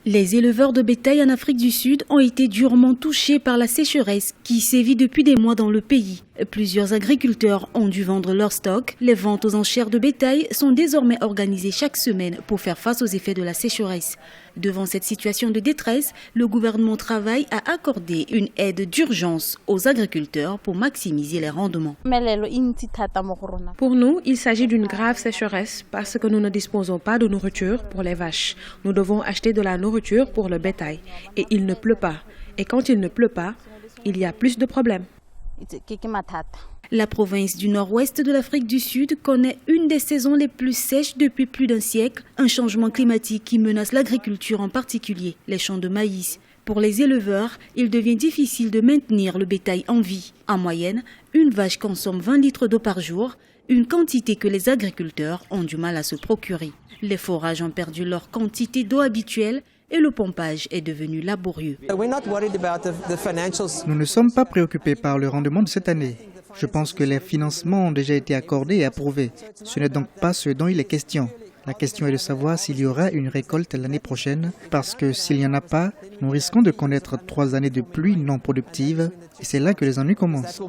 Les éleveurs de bétail en Afrique du Sud ont été durement touchés par la sécheresse qui sévit depuis des mois dans le pays. Plusieurs agriculteurs ont dû vendre leur stock. Les ventes aux enchères de bétail sont désormais organisées chaque semaine pour faire face aux effets de la sécheresse. Devant cette situation de détresse, le gouvernement travaille à accorder une aide d'urgence aux agriculteurs pour maximiser les rendements. Pour nous, il s'agit d'une grave sécheresse parce que nous ne disposons pas de nourriture pour les vaches. Nous devons acheter de la nourriture pour le bétail. Et il ne pleut pas. Et quand il ne pleut pas, il y a plus de problèmes. La province du nord-ouest de l'Afrique du Sud connaît une des saisons les plus sèches depuis plus d'un siècle, un changement climatique qui menace l'agriculture, en particulier les champs de maïs. Pour les éleveurs, il devient difficile de maintenir le bétail en vie. En moyenne, une vache consomme 20 litres d'eau par jour, une quantité que les agriculteurs ont du mal à se procurer. Les forages ont perdu leur quantité d'eau habituelle et le pompage est devenu laborieux. Nous ne sommes pas préoccupés par le rendement de cette année. Je pense que les financements ont déjà été accordés et approuvés. Ce n'est donc pas ce dont il est question. La question est de savoir s'il y aura une récolte l'année prochaine, parce que s'il n'y en a pas, nous risquons de connaître 3 années de pluie non productives, et c'est là que les ennuis commencent.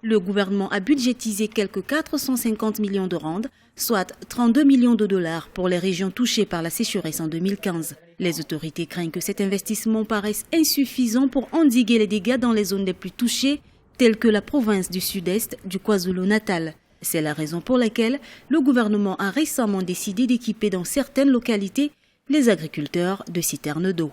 Le gouvernement a budgétisé quelques 450 millions de rand, soit 32 millions de dollars pour les régions touchées par la sécheresse en 2015. Les autorités craignent que cet investissement paraisse insuffisant pour endiguer les dégâts dans les zones les plus touchées, telles que la province du sud-est du KwaZulu-Natal. C'est la raison pour laquelle le gouvernement a récemment décidé d'équiper dans certaines localités les agriculteurs de citernes d'eau.